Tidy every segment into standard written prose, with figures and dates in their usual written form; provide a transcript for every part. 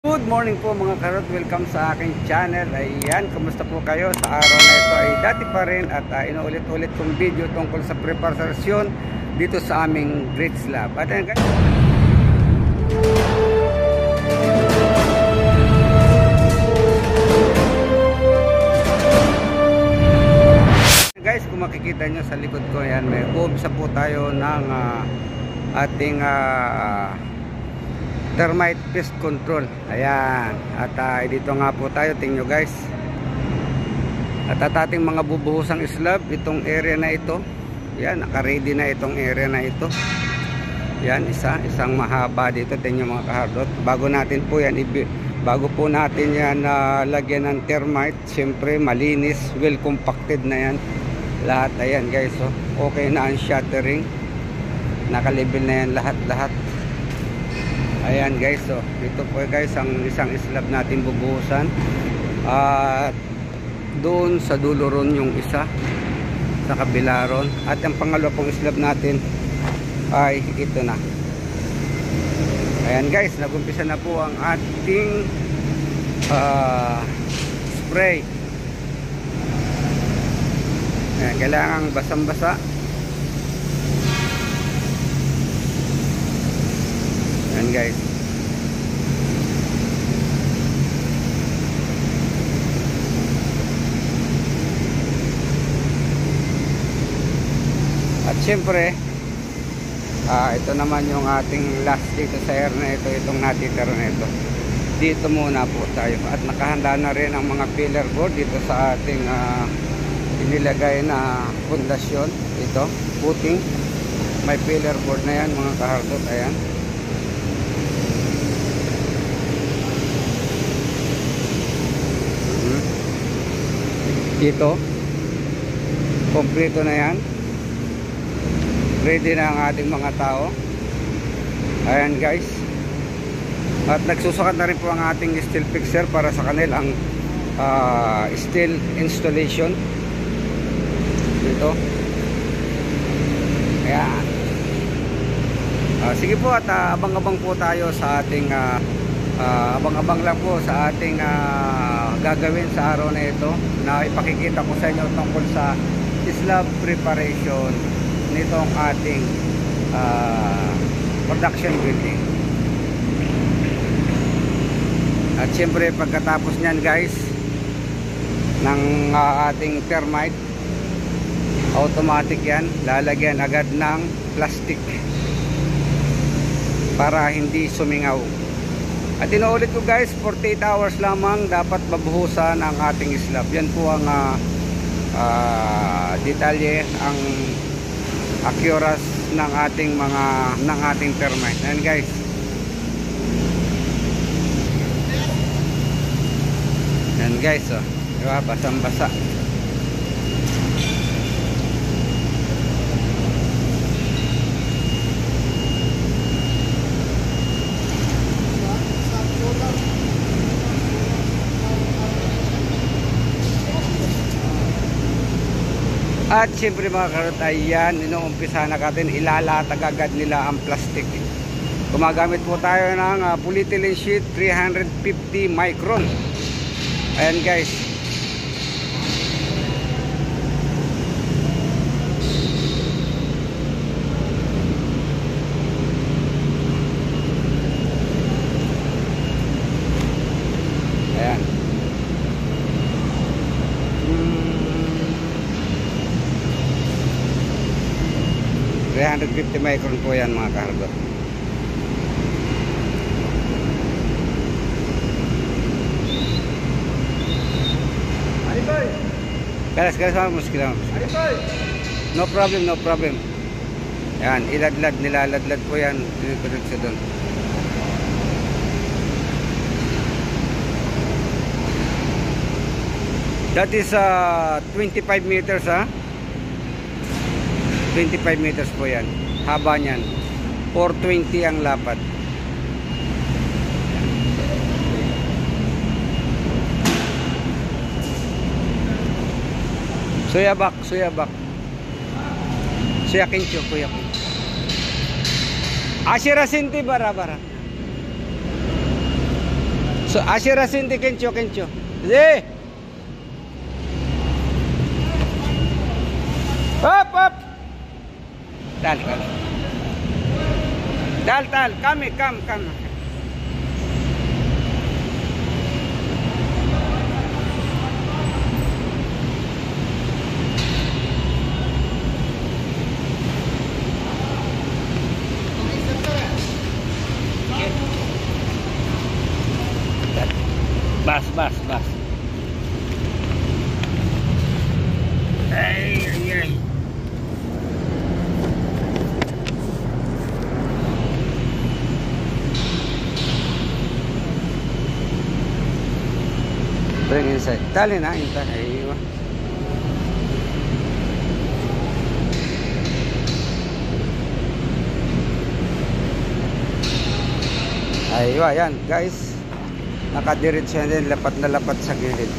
Good morning po mga karot, welcome sa aking channel. Ayan, kumusta po kayo? Sa araw na ito ay dati pa rin at inuulit-ulit kong video tungkol sa preparasyon dito sa aming grades lab. At ayan guys, kung makikita nyo sa likod ko, yan, may umpisa po tayo ng ating termite pest control. Ayan, at dito nga po tayo, tingnan nyo guys, at ating mga bubuhusang slab itong area na ito. Yan, naka-ready na itong area na ito. Yan, isang mahaba dito, tingnan nyo mga kahardot. Bago po natin yan lagyan ng termite, siyempre malinis, well compacted na yan lahat. Ayan guys, okay na ang shuttering, naka-level na yan lahat. Ayan guys, dito po guys ang isang slab natin bubuhusan, at doon sa dulo ron yung isa sa kabila ron, at ang pangalawa pong slab natin ay ito na. Ayan guys, nagumpisa na po ang ating spray. Ayan, kailangan basang-basa. Ayan guys, at syempre ito naman yung ating last dito sa air na ito, itong natitira na ito. Dito muna po tayo, at nakahanda na rin ang mga pillar board dito sa ating inilagay na pundasyon. Ito, footing, may pillar board na yan mga kahardot. Ayan, dito kompleto na yan, ready na ang ating mga tao. Ayan guys, at nagsusukat na rin po ang ating steel fixer para sa kanilang steel installation dito. Ayan, sige po, at abang-abang po tayo sa ating abang-abang lang po sa ating gagawin sa araw na ito, na ipakikita ko sa inyo tungkol sa slab preparation nitong ating production building. At syempre pagkatapos nyan guys ng ating termite, automatic yan, lalagyan agad ng plastic para hindi sumingaw. At inuulit ko guys, 48 hours lamang dapat mabuhusan ang ating slab. Yan po ang detalye, ang accuracy ng ating termite. Ayan guys, ayan guys, diba, basang-basa. At siyempre mga karot, ayan, inuumpisa na natin, ilalatag agad nila ang plastic. Gumagamit po tayo ng polyethylene sheet 350 micron. Ayan guys, ayan, 350 micron po yan mga kahargot. Galas sama muskila. No problem, no problem. Yan, nilaladlad po yan. Pinipilog sa doon. That is 25 meters 25 meters po yan, haba nyan. 420 ang lapad. Suyabak. Suya kincho, kuya ko. Ashira sinti bara. So, asirasin di kencho, kencho. Sige! Hop, hop! Tal, tal. Tal, tal. Come, come, come. Bas, bas, bas. Ay, ay, ay. Bring inside. Dali na, inside. Aywa. Aywa, yan, guys. Nakadiretso yan din, lapat na lapat sa gilid.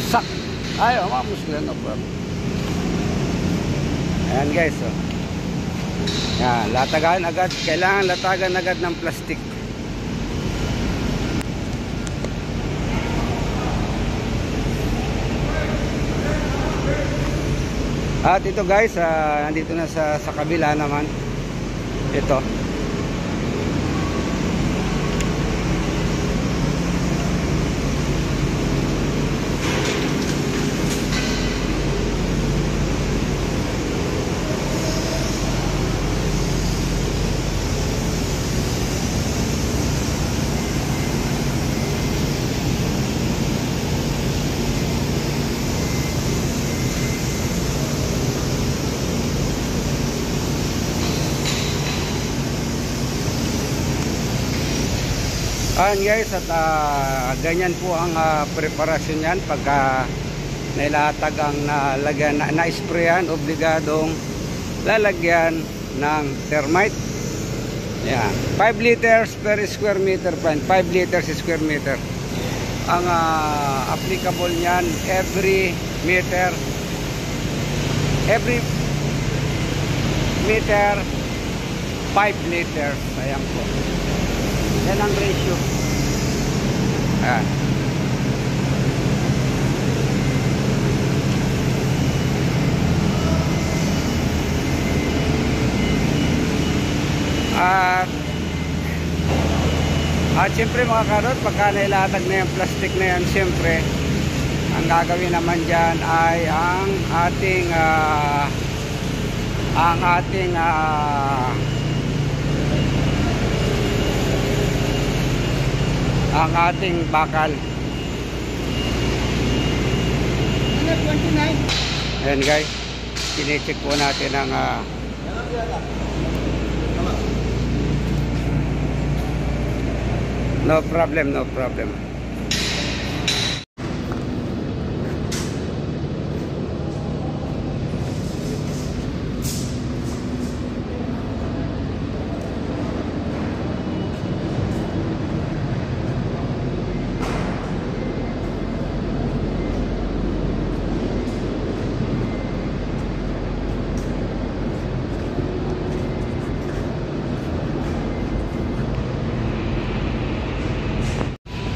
Sak! Ayaw, mamusla, no problem. Ayan guys, oh. Yan, latagan agad, kailangan latagan agad ng plastic. At ito guys, nandito na sa kabila naman. Ito. Ayan guys, at ganyan po ang preparasyon yan pagka nailatag ang nalagyan, na-sprayan, obligadong lalagyan ng termite. Yan, 5 liters per square meter, 5 liters square meter ang applicable nyan every meter 5 liters. Ayan po, yan ang ratio. Ayan. At siyempre mga karot, pagka nailatag na yung plastic na yan, siyempre ang gagawin naman dyan ay ang ating bakal. Ayan guys, kine-check po natin ang no problem, no problem.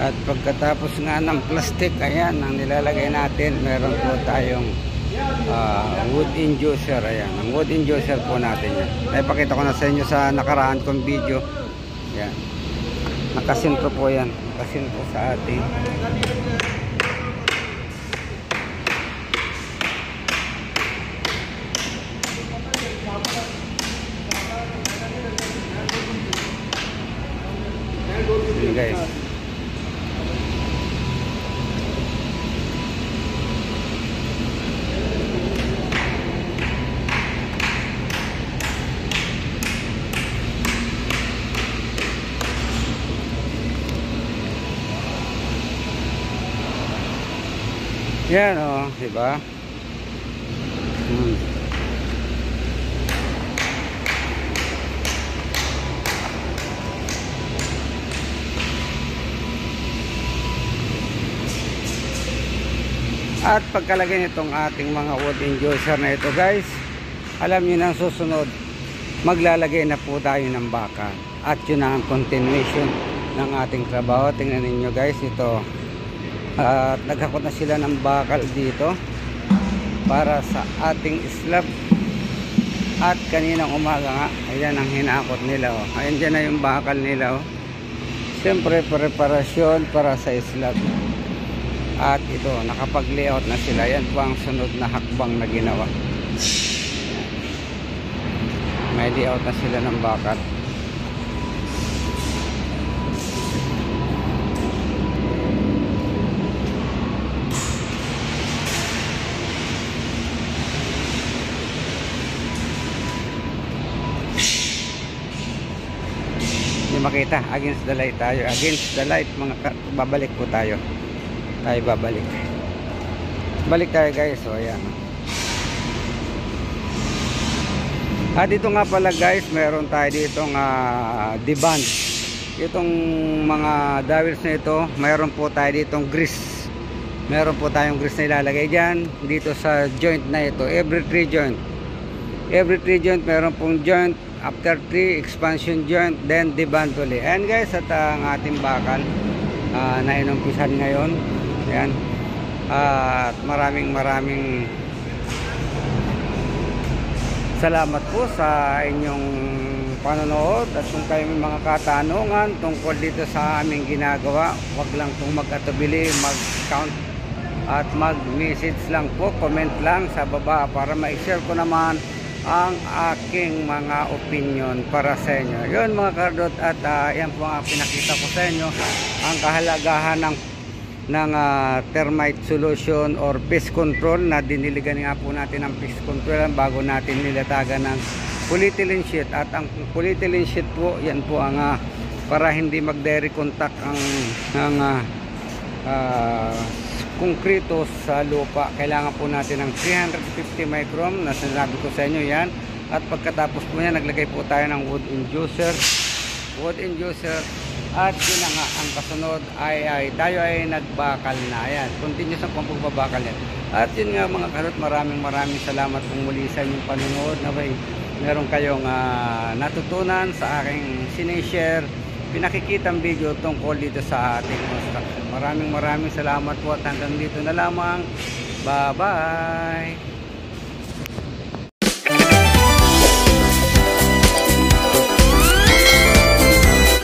At pagkatapos nga ng plastic, ayan ang nilalagay natin. Meron po tayong wood inducer. Ayan, ang wood inducer po natin yan. Naipakita ko na sa inyo sa nakaraan kong video. Ayan, nakasinto po yan, nakasinto sa ating guys. Yan, oh, diba? At pagkalagay nitong ating mga wood inducer na ito guys, alam niyo na ang susunod, maglalagay na po tayo ng bakal. At yun na ang continuation ng ating trabaho. Tingnan ninyo guys, ito at naghakot na sila ng bakal dito para sa ating slab. At kaninang umaga nga, ayan ang hinakot nila, oh. Ayan dyan na yung bakal nila, oh. Siyempre preparasyon para sa slab. At ito, nakapag-layout na sila. Yan po ang sunod na hakbang na ginawa. May layout na sila ng bakal. Hindi makita, against the light tayo. Against the light, babalik po tayo. Babalik. Balik tayo guys. So ayan. Dito nga pala guys, meron tayo ditong deband. Itong mga dowels na ito, meron po tayo ditong grease. Meron po tayong grease na ilalagay dyan dito sa joint na ito. Every 3 joint. Every 3 joint meron pong joint. After 3 expansion joint, then deband ulit. And guys, at ang ating bakal na inumpisan ngayon. Ayan. At maraming salamat po sa inyong panonood. At kung kayo may mga katanungan tungkol dito sa aming ginagawa, wag lang pong mag-atubili, mag-count at mag-message lang po, comment lang sa baba para ma-share ko naman ang aking mga opinion para sa inyo. Yun mga kardot, at yan po ang pinakita ko sa inyo, ang kahalagahan ng termite solution or pest control na diniligan nga po natin ng pest control bago natin nilatagan ng polyethylene sheet. At ang polyethylene sheet po, yan po ang para hindi mag-direct contact ang konkrito sa lupa. Kailangan po natin ng 350 micron na sinabi ko sa inyo yan. At pagkatapos po yan, naglagay po tayo ng wood inducer. At yun na nga, ang kasunod ay tayo ay nagbakal na. Ayan, continuous ang pagbabakal yan. At yun nga mga karot, maraming salamat pong muli sa inyong panunood. Na meron kayong natutunan sa aking sinishare, pinakikitang video tungkol dito sa ating construction. Maraming salamat po at hanggang dito na lamang. Bye bye.